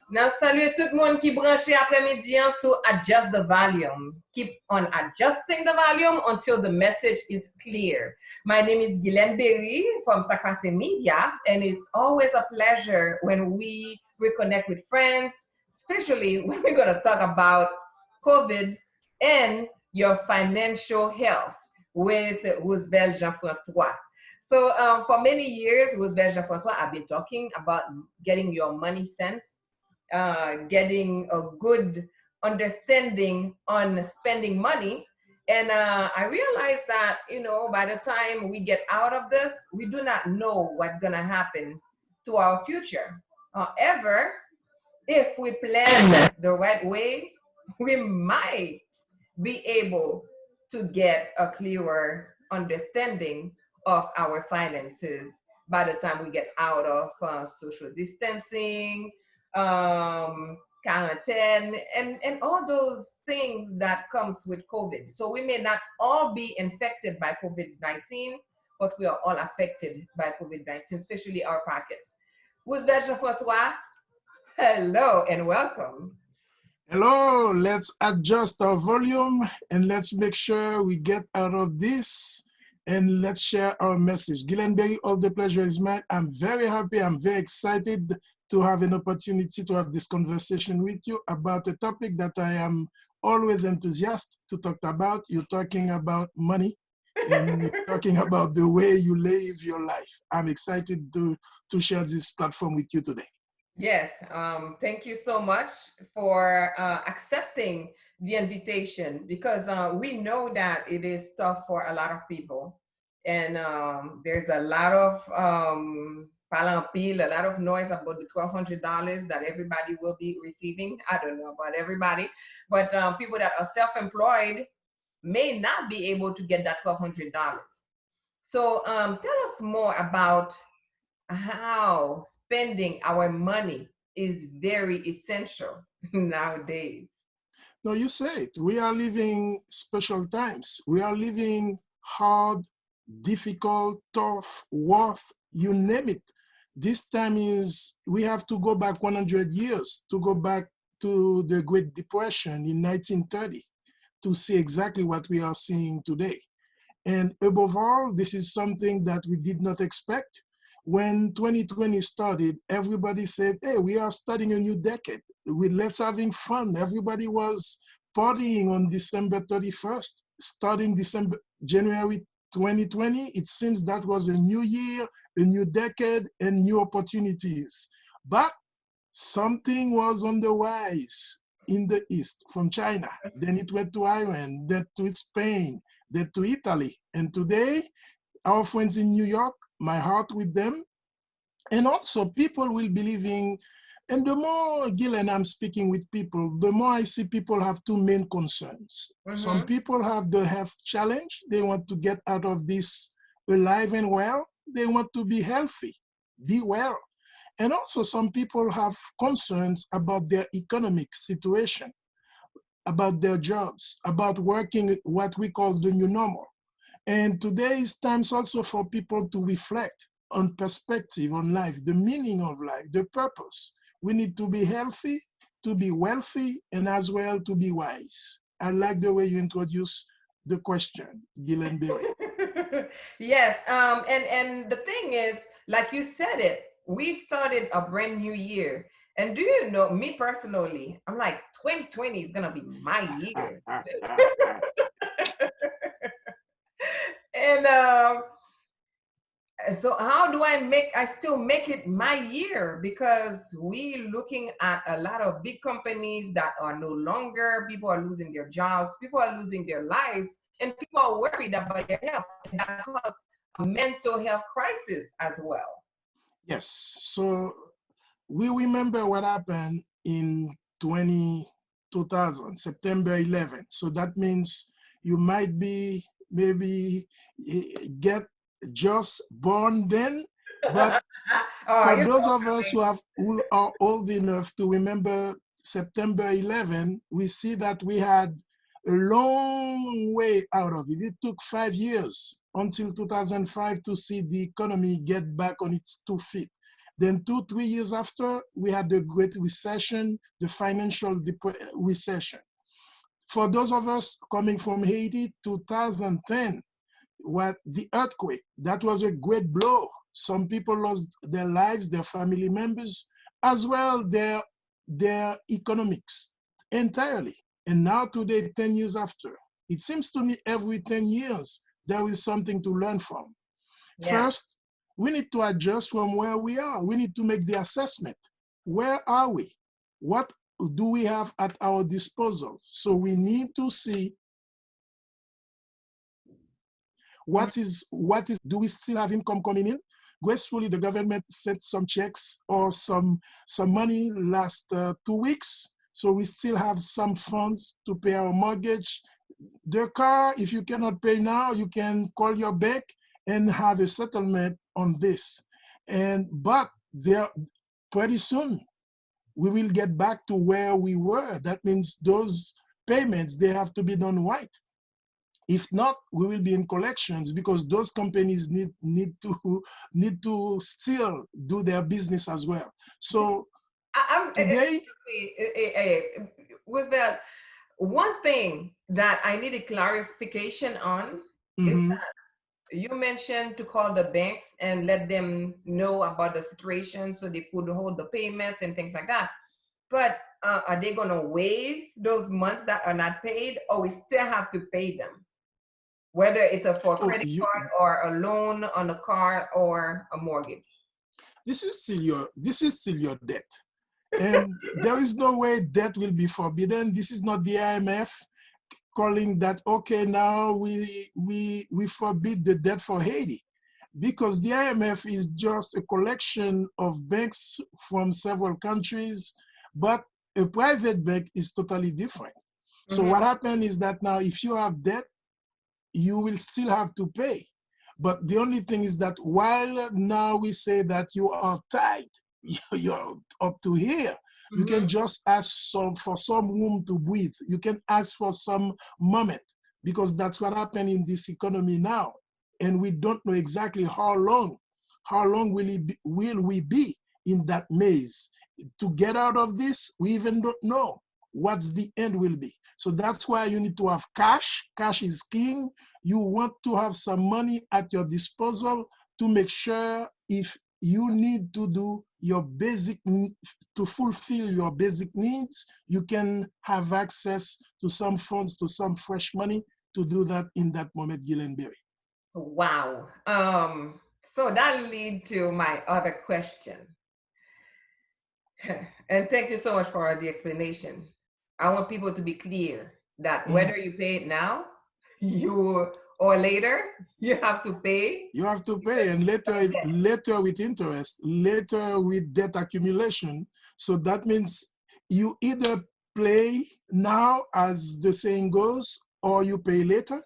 Now, salut tout le monde qui branché après-midi sur Adjust the Volume. Keep on adjusting the volume until the message is clear. My name is Guylaine Berry from Sakase Media, and it's always a pleasure when we reconnect with friends, especially when we're going to talk about COVID and your financial health with Roosevelt Jean-Francois. So for many years, Roosevelt Jean-Francois, I've been talking about getting your money sense, getting a good understanding on spending money. And I realized that, by the time we get out of this, we do not know what's going to happen to our future. However, if we plan the right way, we might be able to get a clearer understanding of our finances by the time we get out of social distancing, quarantine, and all those things that comes with COVID. So we may not all be infected by COVID-19, but we are all affected by COVID-19, especially our pockets. Roosevelt Jean-Francois, hello and welcome. Hello, let's adjust our volume and let's make sure we get out of this and let's share our message. Guylaine Berry, all the pleasure is mine. I'm very happy, I'm very excited to have an opportunity to have this conversation with you about a topic that I am always enthusiastic to talk about. You're talking about money and you're talking about the way you live your life. I'm excited to share this platform with you today. Yes, thank you so much for accepting the invitation, because we know that it is tough for a lot of people, and there's a lot of a lot of noise about the $1,200 that everybody will be receiving. I don't know about everybody, but people that are self-employed may not be able to get that $1,200. So tell us more about how spending our money is very essential nowadays. No, you say it. We are living special times. We are living hard, difficult, tough, worth, you name it. This time is, we have to go back 100 years to go back to the Great Depression in 1930 to see exactly what we are seeing today. And above all, this is something that we did not expect. When 2020 started, everybody said, hey, we are starting a new decade. Let's having fun. Everybody was partying on December 31st, starting January 2020. It seems that was a new year, a new decade, and new opportunities. But something was on the rise in the East from China. Then it went to Iran, then to Spain, then to Italy. And today, our friends in New York, my heart with them. And also people will be living, and the more, Guylaine, I'm speaking with people, the more I see people have two main concerns. Mm-hmm. Some people have the health challenge. They want to get out of this alive and well. They want to be healthy, be well. And also some people have concerns about their economic situation, about their jobs, about working what we call the new normal. And today is times also for people to reflect on perspective on life, the meaning of life, the purpose. We need to be healthy, to be wealthy, and as well to be wise. I like the way you introduce the question, Guylaine Berry. Yes, and the thing is, like you said it, we started a brand new year. And do you know, me personally, I'm like, 2020 is gonna be my year. And so how do I still make it my year? Because we looking at a lot of big companies that are no longer, people are losing their jobs, people are losing their lives, and people are worried about their health. And that causes a mental health crisis as well. Yes, so we remember what happened in 2000, September 11. So that means you might be maybe get just born then, but Oh, For you those so of us funny. who are old enough to remember September 11, we see that we had a long way out of it. It took 5 years until 2005 to see the economy get back on its 2 feet. Then 3 years after, we had the Great Recession, the financial recession. For those of us coming from Haiti, 2010, what the earthquake, that was a great blow. Some people lost their lives, their family members, as well their economics entirely. And now today, 10 years after, it seems to me every 10 years, there is something to learn from. Yeah. First, we need to adjust from where we are. We need to make the assessment. Where are we? What do we have at our disposal? So we need to see Mhm. do we still have income coming in? Gracefully, the government sent some checks or some money last 2 weeks. So we still have some funds to pay our mortgage. The car, if you cannot pay now, you can call your bank and have a settlement on this. But there, pretty soon, we will get back to where we were. That means those payments, they have to be done right. If not, we will be in collections because those companies need to still do their business as well. So today, Roosevelt, one thing that I need a clarification on is mhm. that you mentioned to call the banks and let them know about the situation so they could hold the payments and things like that. But are they going to waive those months that are not paid, or we still have to pay them? Whether it's for a Oh, credit card or a loan on a car or a mortgage. this is still your debt, and there is no way debt will be forbidden. This is not the IMF calling that okay, now we forbid the debt for Haiti, because the IMF is just a collection of banks from several countries, but a private bank is totally different. So Mhm. what happened is that now if you have debt, you will still have to pay. But the only thing is that while now we say that you are tight, you're up to here, you can Mhm. just ask for some room to breathe. You can ask for some moment, because that's what happened in this economy now. And we don't know exactly how long will we be in that maze. To get out of this, we even don't know what's the end will be. So that's why you need to have cash. Cash is king. You want to have some money at your disposal to make sure if you need to do your to fulfill your basic needs, you can have access to some funds, to some fresh money to do that in that moment, Gillenberry. Wow. So that lead to my other question. And thank you so much for the explanation. I want people to be clear that Mm. whether you pay it now, you or later, you have to pay. You have to pay, and later with interest, later with debt accumulation. So that means you either play now, as the saying goes, or you pay later,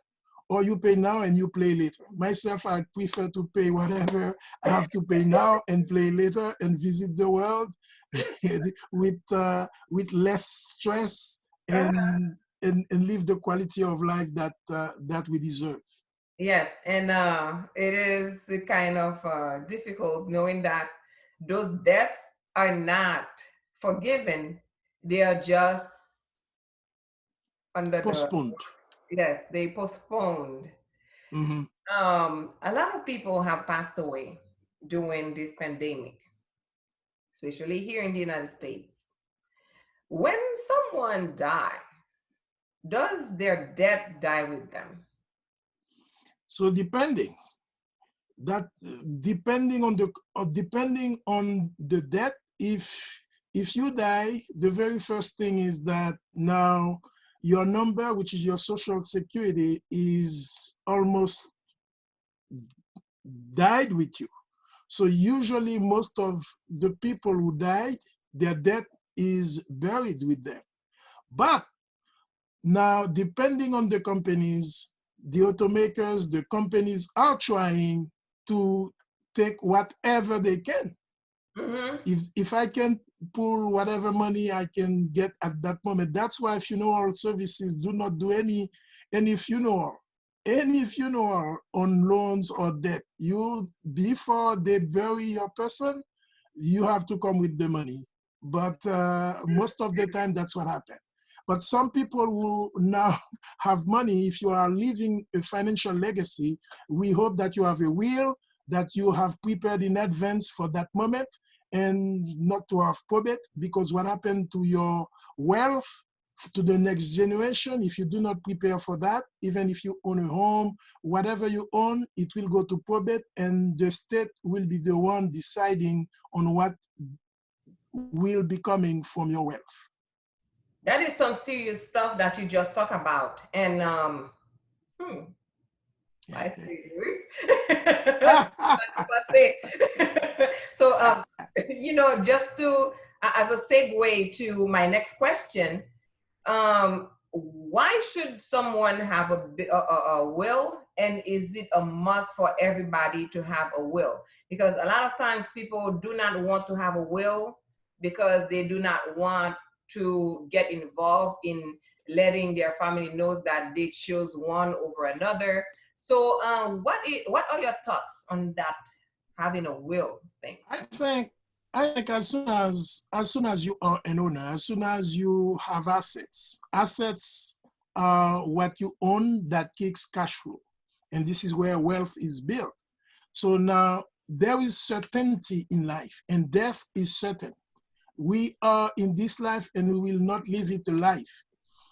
or you pay now and you play later. Myself, I prefer to pay whatever I have to pay now and play later and visit the world with less stress and live the quality of life that we deserve. Yes, and it is kind of difficult knowing that those debts are not forgiven. They are just under the, Postponed. yes, they postponed. Mm-hmm. A lot of people have passed away during this pandemic, especially here in the United States. When someone dies, does their debt die with them? So depending on the debt, if you die, the very first thing is that now your number, which is your social security, is almost died with you. So usually most of the people who died, their debt is buried with them. But now, depending on the companies, the automakers, the companies are trying to take whatever they can. Mm-hmm. If I can pull whatever money I can get at that moment, that's why funeral services do not do any funeral, on loans or debt. You, before they bury your person, you have to come with the money. But most of the time, that's what happens. But some people who now have money, if you are leaving a financial legacy, we hope that you have a will that you have prepared in advance for that moment, and not to have probate, because what happened to your wealth to the next generation, if you do not prepare for that, even if you own a home, whatever you own, it will go to probate, and the state will be the one deciding on what will be coming from your wealth. That is some serious stuff that you just talk about. And I see. That's what I say. So, just to, as a segue to my next question, why should someone have a will, and is it a must for everybody to have a will? Because a lot of times people do not want to have a will because they do not want to get involved in letting their family know that they chose one over another. So what are your thoughts on that, having a will thing? I think as soon as you are an owner, as soon as you have assets are what you own that kicks cash flow. And this is where wealth is built. So now there is certainty in life, and death is certain. We are in this life and we will not live it a life.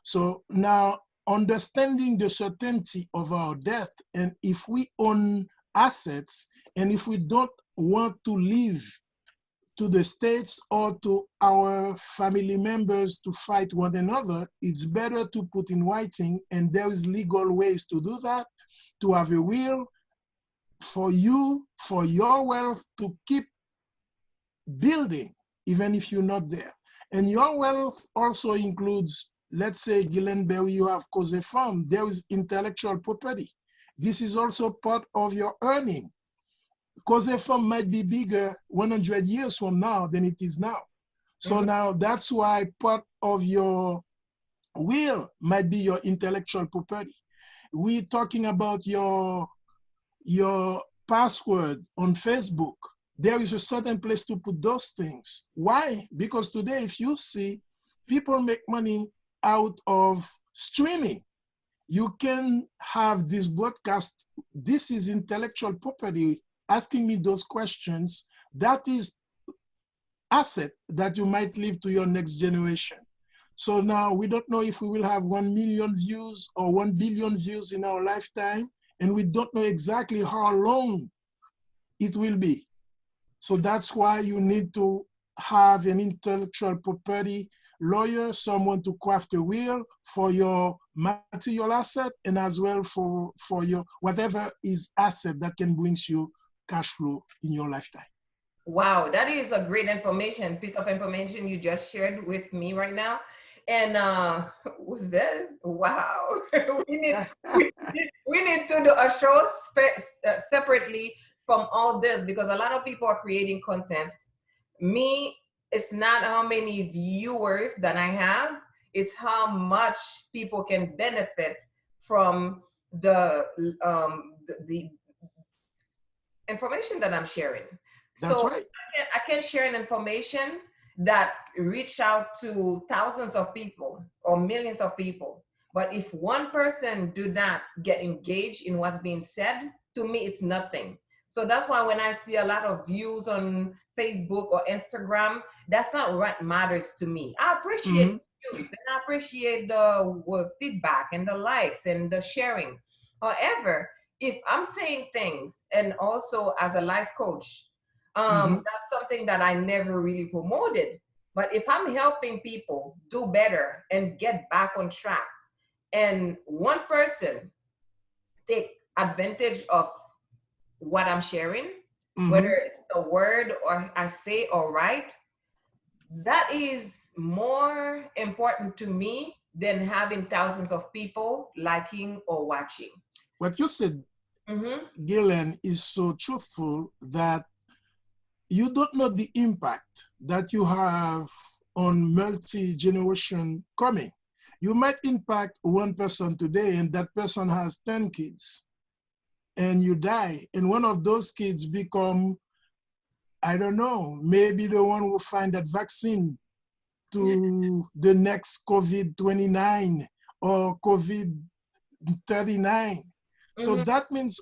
So now, understanding the certainty of our death, and if we own assets, and if we don't want to live to the states or to our family members to fight one another, it's better to put in writing, and there is legal ways to do that, to have a will for you, for your wealth to keep building, even if you're not there. And your wealth also includes, let's say, Gillenberry, you have Cause Farm, there is intellectual property. This is also part of your earning. Cause Farm might be bigger 100 years from now than it is now. So now that's why part of your will might be your intellectual property. We're talking about your password on Facebook. There is a certain place to put those things. Why? Because today, if you see, people make money out of streaming. You can have this broadcast. This is intellectual property. Asking me those questions, that is asset that you might leave to your next generation. So now we don't know if we will have 1 million views or 1 billion views in our lifetime, and we don't know exactly how long it will be. So that's why you need to have an intellectual property lawyer, someone to craft a will for your material asset, and as well for your whatever is asset that can bring you cash flow in your lifetime. Wow, that is a great piece of information you just shared with me right now. And was that wow? we need we need to do a show separately from all this, because a lot of people are creating contents. Me, it's not how many viewers that I have, it's how much people can benefit from the information that I'm sharing. That's So right. I can share an information that reach out to thousands of people or millions of people. But if one person do not get engaged in what's being said, to me, it's nothing. So that's why when I see a lot of views on Facebook or Instagram, that's not what matters to me. I appreciate views, and I appreciate the feedback and the likes and the sharing. However, if I'm saying things, and also as a life coach, that's something that I never really promoted. But if I'm helping people do better and get back on track, and one person take advantage of what I'm sharing, whether it's a word or I say or write, that is more important to me than having thousands of people liking or watching. What you said Gillen, is so truthful that you don't know the impact that you have on multi-generation coming. You might impact one person today and that person has 10 kids and you die and one of those kids become, I don't know, maybe the one who find that vaccine to the next COVID-29 or COVID-39. So that means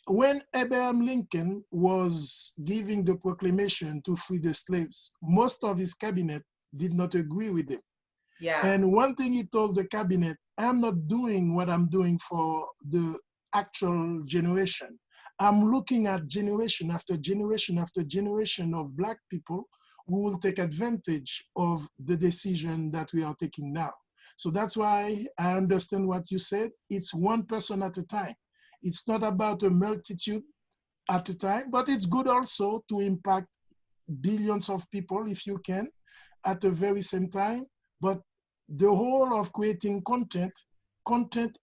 when Abraham Lincoln was giving the proclamation to free the slaves, most of his cabinet did not agree with him. Yeah. And one thing he told the cabinet, I'm not doing what I'm doing for the actual generation. I'm looking at generation after generation after generation of Black people who will take advantage of the decision that we are taking now. So that's why I understand what you said. It's one person at a time. It's not about a multitude at a time, but it's good also to impact billions of people if you can at the very same time. But the whole of creating content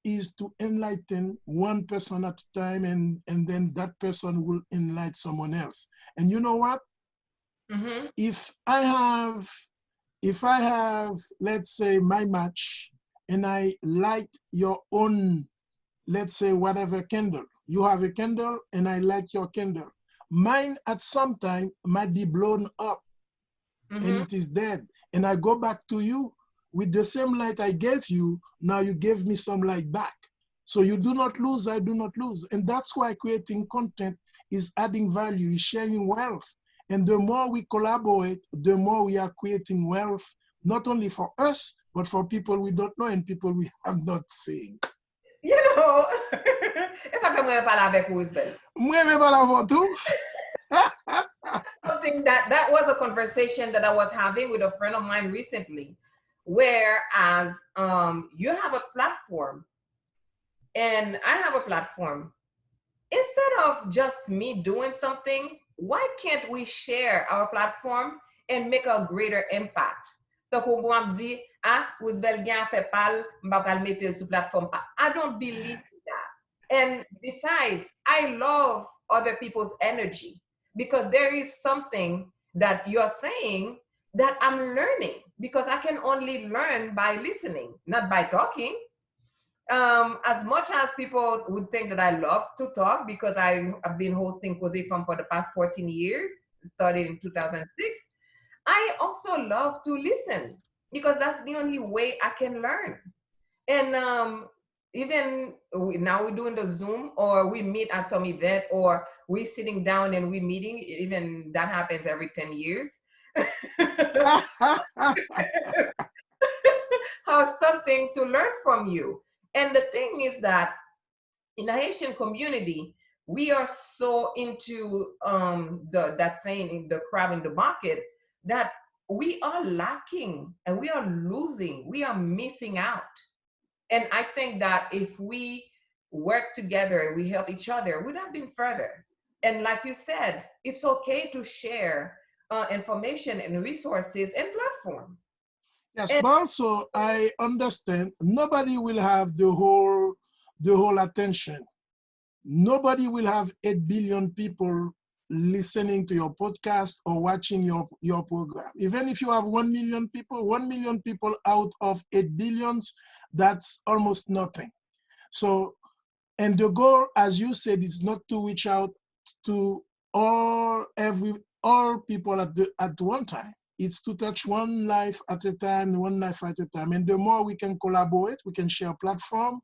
is to enlighten one person at a time, and then that person will enlighten someone else. And you know what? If I have, let's say, my match, and I light your own, let's say, whatever candle. You have a candle and I light your candle. Mine at some time might be blown up and it is dead. And I go back to you with the same light I gave you. Now you gave me some light back. So you do not lose, I do not lose. And that's why creating content is adding value, is sharing wealth. And the more we collaborate, the more we are creating wealth, not only for us, but for people we don't know and people we have not seen. You know, it's like I'm going to parler avec Roosevelt. Something that was a conversation that I was having with a friend of mine recently, whereas you have a platform and I have a platform. Instead of just me doing something, why can't we share our platform and make a greater impact? Donc, on va dire, ah, Roosevelt Jean fait pal, m'a pas le mettre sur plateforme. I don't believe that. And besides, I love other people's energy because there is something that you're saying that I'm learning because I can only learn by listening, not by talking. As much as people would think that I love to talk because I've been hosting Cause From for the past 14 years, started in 2006, I also love to listen because that's the only way I can learn. And even now we're doing the Zoom or we meet at some event or we're sitting down and we're meeting, even that happens every 10 years. Have something to learn from you. And the thing is that in the Haitian community, we are so into that saying, the crab in the bucket, that we are lacking and we are losing, we are missing out. And I think that if we work together, we help each other, we'd have been further. And like you said, it's okay to share information and resources and platform. Yes, And but also I understand nobody will have the whole attention. Nobody will have 8 billion people listening to your podcast or watching your program. Even if you have 1 million people, 1 million people out of 8 billions, that's almost nothing. So, and the goal, as you said, is not to reach out to all people at one time. It's to touch one life at a time, one life at a time. And the more we can collaborate, we can share platform,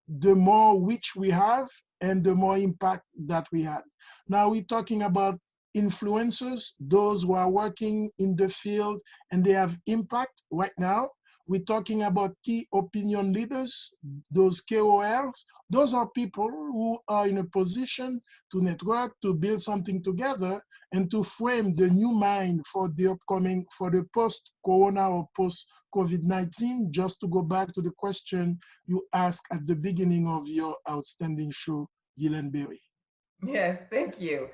the more reach we have and the more impact that we had. Now we're talking about influencers, those who are working in the field and they have impact right now. We're talking about key opinion leaders, those KOLs. Those are people who are in a position to network, to build something together, and to frame the new mind for the upcoming, for the post-corona or post-COVID-19. Just to go back to the question you asked at the beginning of your outstanding show, Gillen Berry. yes, thank you.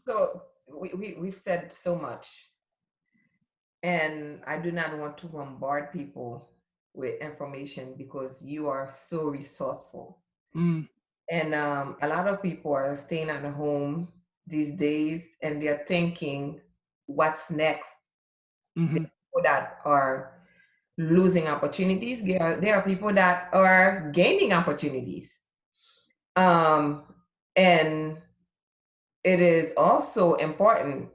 So we've said so much. And I do not want to bombard people with information because you are so resourceful. Mm. And a lot of people are staying at home these days and they're thinking, what's next? There Mm-hmm. are people that are losing opportunities. There are people that are gaining opportunities. Um, and it is also important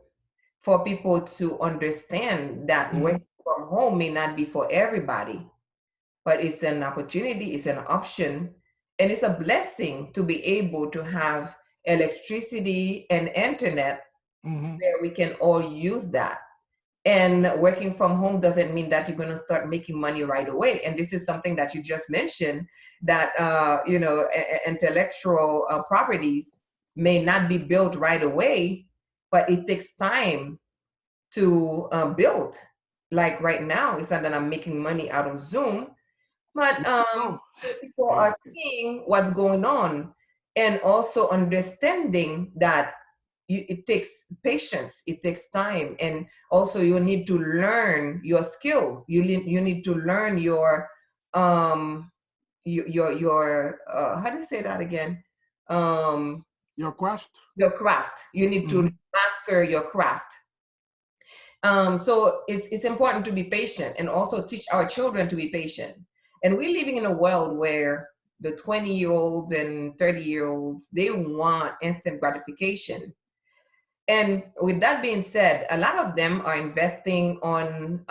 for people to understand that Mm-hmm. working from home may not be for everybody, but it's an opportunity, it's an option, and it's a blessing to be able to have electricity and internet Mm-hmm. where we can all use that. And working from home doesn't mean that you're going to start making money right away. And this is something that you just mentioned, that intellectual properties may not be built right away, but it takes time to build. Like right now, it's not that I'm making money out of Zoom, but Oh, people are seeing what's going on and also understanding that it takes patience, it takes time, and also you need to learn your skills. You need to learn um your how do you say that again? Um, your craft. your craft. You need to Mm-hmm. master your craft. So it's important to be patient and also teach our children to be patient. And we're living in a world where the 20-year-olds and 30-year-olds, they want instant gratification. And with that being said, a lot of them are investing on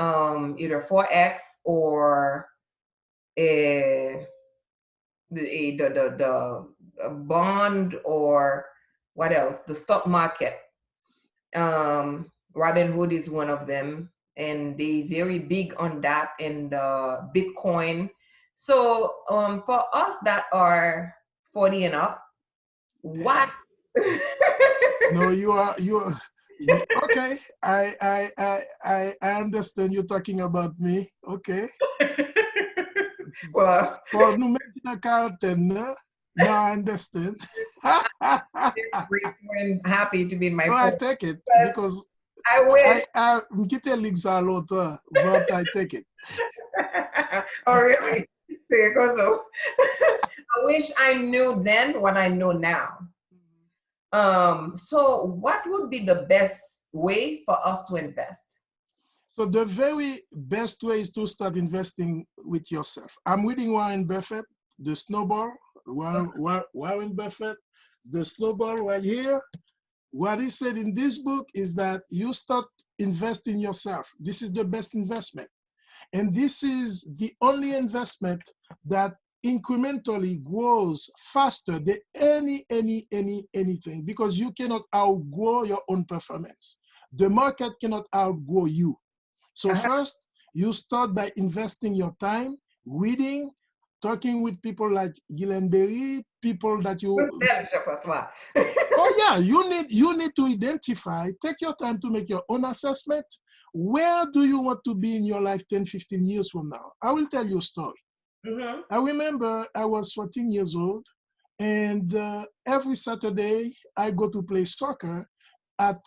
either Forex or a, the bond, or what else? The stock market. Robinhood is one of them, and they very big on that, and Bitcoin. So for us that are 40 and up, what? No, okay. I understand you're talking about me. Okay. Well, For nous mettre dans quarantaine, now I understand. Oh, very grateful and happy to be in my I 40s take it because because I wish. I quitté l'Ixa longtemps, but I take it. Oh, really? See, so I wish I knew then what I know now. So what would be the best way for us to invest? So the very best way is to start investing with yourself. I'm reading Warren Buffett, The Snowball. Warren Buffett, The Snowball right here. What he said in this book is that you start investing yourself. This is the best investment. And this is the only investment that incrementally grows faster than anything, because you cannot outgrow your own performance. The market cannot outgrow you. So Uh-huh. first, you start by investing your time, reading, talking with people like Gilles Berry, people that you. Who's that, Jean-Francois? Oh yeah, you need to identify, take your time to make your own assessment. Where do you want to be in your life 10, 15 years from now? I will tell you a story. Mm-hmm. I remember I was 14 years old, and every Saturday I go to play soccer at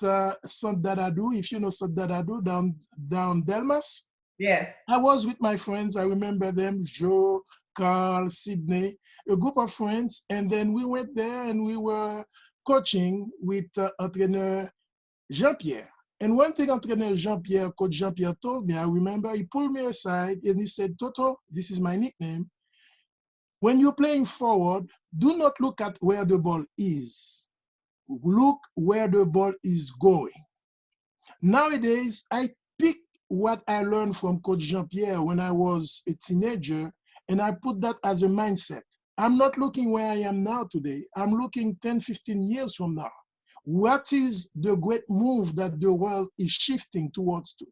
Saint Dadadou, if you know Saint Dadadou, down Delmas. Yes. I was with my friends. I remember them, Joe, Carl, Sydney, a group of friends. And then we went there and we were coaching with entraîneur Jean-Pierre. And one thing entraîneur Jean-Pierre, coach Jean-Pierre told me, I remember he pulled me aside and he said, Toto, this is my nickname. When you're playing forward, do not look at where the ball is. Look where the ball is going. Nowadays, I pick what I learned from Coach Jean-Pierre when I was a teenager, and I put that as a mindset. I'm not looking where I am now today. I'm looking 10, 15 years from now. What is the great move that the world is shifting towards to?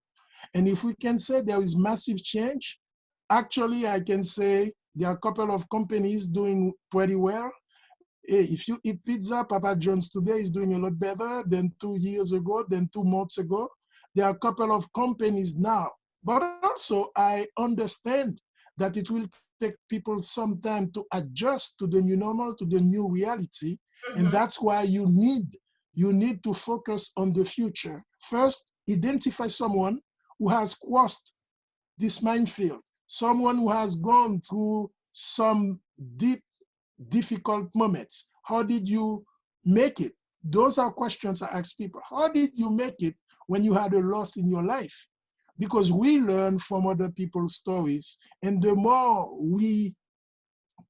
And if we can say there is massive change, actually, I can say there are a couple of companies doing pretty well. Hey, if you eat pizza, Papa John's today is doing a lot better than 2 years ago, than 2 months ago. There are a couple of companies now. But also, I understand that it will take people some time to adjust to the new normal, to the new reality. And Mm-hmm. that's why you need to focus on the future. First, identify someone who has crossed this minefield, someone who has gone through some deep difficult moments? How did you make it? Those are questions I ask people. How did you make it when you had a loss in your life? Because we learn from other people's stories, and the more we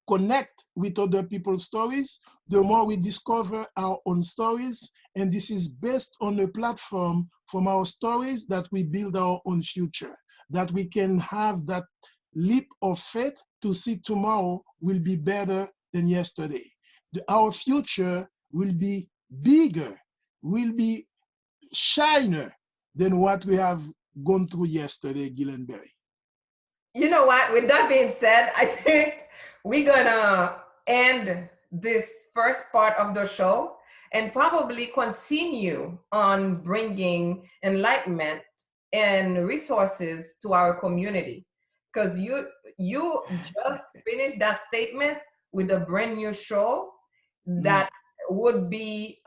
connect with other people's stories, the more we discover our own stories. And this is based on a platform from our stories that we build our own future, that we can have that leap of faith to see tomorrow will be better than yesterday. Our future will be bigger, will be shiner than what we have gone through yesterday, Gillenberry. You know what? With that being said, I think we're gonna end this first part of the show and probably continue on bringing enlightenment and resources to our community. Because you just finished that statement with a brand new show that would be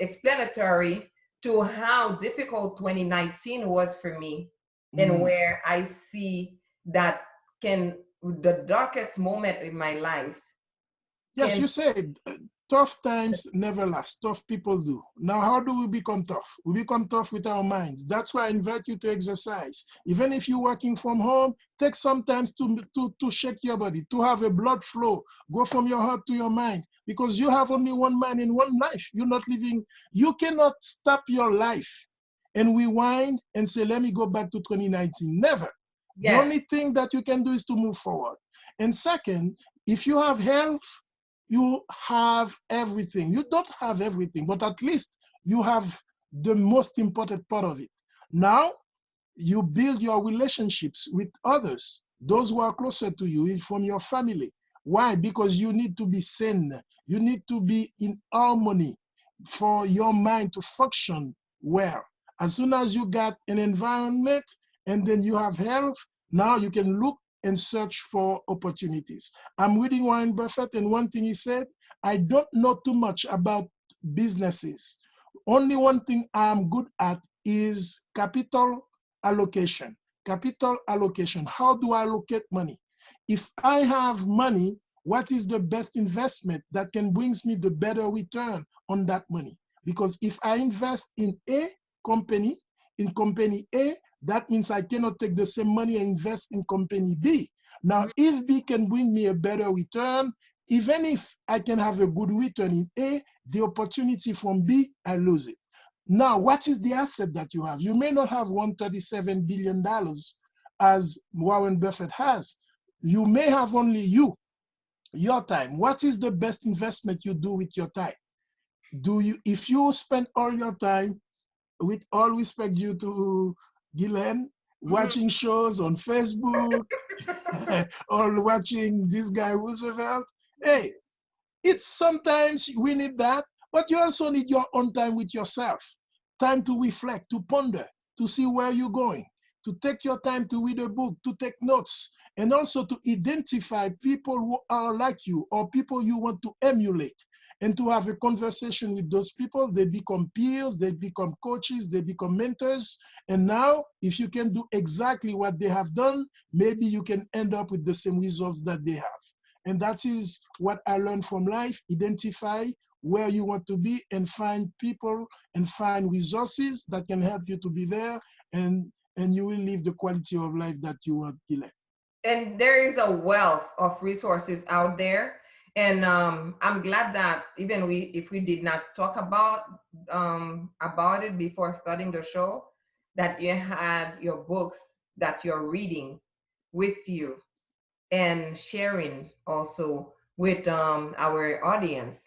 explanatory to how difficult 2019 was for me, and where I see that can the darkest moment in my life Yes, can. you said tough times never last. Tough people do. Now, how do we become tough? We become tough with our minds. That's why I invite you to exercise. Even if you're working from home, take some time to shake your body, to have a blood flow. Go from your heart to your mind, because you have only one mind in one life. You're not living, you cannot stop your life and rewind and say, let me go back to 2019. Never. The Yes. only thing that you can do is to move forward. And second, if you have health, you have everything. You don't have everything, but at least you have the most important part of it. Now, you build your relationships with others, those who are closer to you from your family. Why? Because you need to be sane. You need to be in harmony for your mind to function well. As soon as you got an environment and then you have health, now you can look and search for opportunities. I'm reading Warren Buffett, and one thing he said, I don't know too much about businesses. Only one thing I'm good at is capital allocation. Capital allocation. How do I allocate money? If I have money, what is the best investment that can brings me the better return on that money? Because if I invest in company company A, that means I cannot take the same money and invest in company B. Now, if B can bring me a better return, even if I can have a good return in A, the opportunity from B, I lose it. Now, what is the asset that you have? You may not have $137 billion as Warren Buffett has. You may have only your time. What is the best investment you do with your time? If you spend all your time, with all respect due to Gillen, watching shows on Facebook or watching this guy Roosevelt, hey, it's sometimes we need that, but you also need your own time with yourself, time to reflect, to ponder, to see where you're going, to take your time to read a book, to take notes, and also to identify people who are like you or people you want to emulate, and to have a conversation with those people. They become peers, they become coaches, they become mentors. And now, if you can do exactly what they have done, maybe you can end up with the same results that they have. And that is what I learned from life. Identify where you want to be and find people and find resources that can help you to be there, and you will live the quality of life that you want, Gilles. And there is a wealth of resources out there. And I'm glad that even if we did not talk about it before starting the show, that you had your books that you're reading with you and sharing also with our audience.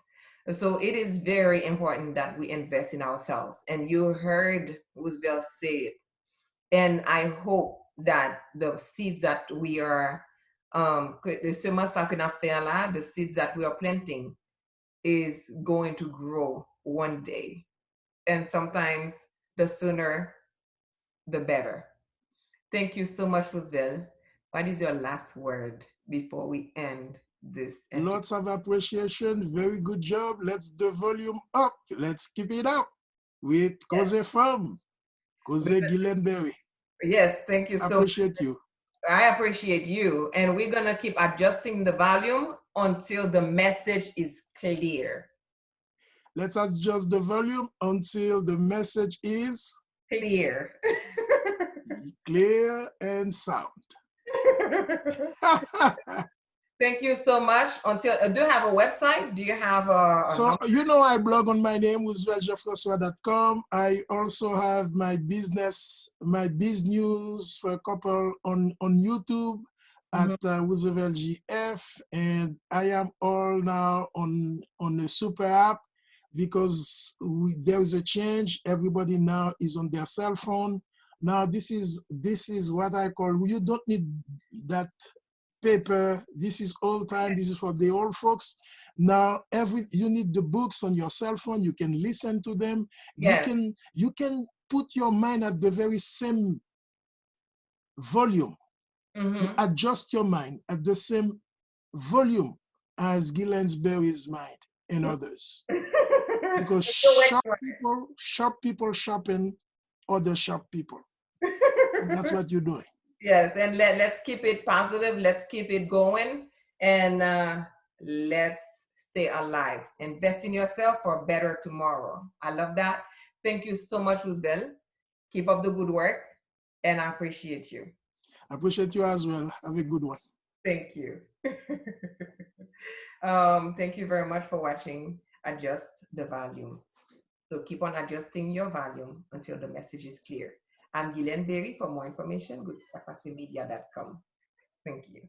So it is very important that we invest in ourselves. And you heard Roosevelt say it. And I hope that the seeds that we are, the seeds that we are planting is going to grow one day. And sometimes the sooner, the better. Thank you so much, Roosevelt. What is your last word before we end this interview? Lots of appreciation. Very good job. Let's the volume up. Let's keep it up with Cause Femme, Cause Gillenberry. Yes, thank you so much. Appreciate you. I appreciate you. And we're going to keep adjusting the volume until the message is clear. Let's adjust the volume until the message is Clear. clear and sound. Thank you so much. Until do you have a website? Do you have a So, number? you know, I blog on my name, RooseveltJean-Francois.com. I also have my biz news for a couple on YouTube at Roosevelt GF. And I am all now on the super app because there is a change. Everybody now is on their cell phone. Now, this is what I call, you don't need that paper. This is old time. This is for the old folks. Now you need the books on your cell phone. You can listen to them. Yes. You can put your mind at the very same volume. You adjust your mind at the same volume as Berry's mind and others. Because sharp people sharpen other sharp people. That's what you're doing. Yes, and let's keep it positive. Let's keep it going, and let's stay alive. Invest in yourself for a better tomorrow. I love that. Thank you so much, Roosevelt. Keep up the good work, and I appreciate you. I appreciate you as well. Have a good one. Thank you. Thank you very much for watching Adjust the Volume. So keep on adjusting your volume until the message is clear. I'm Guylaine Berry. For more information, go to sakwasemedia.com. Thank you.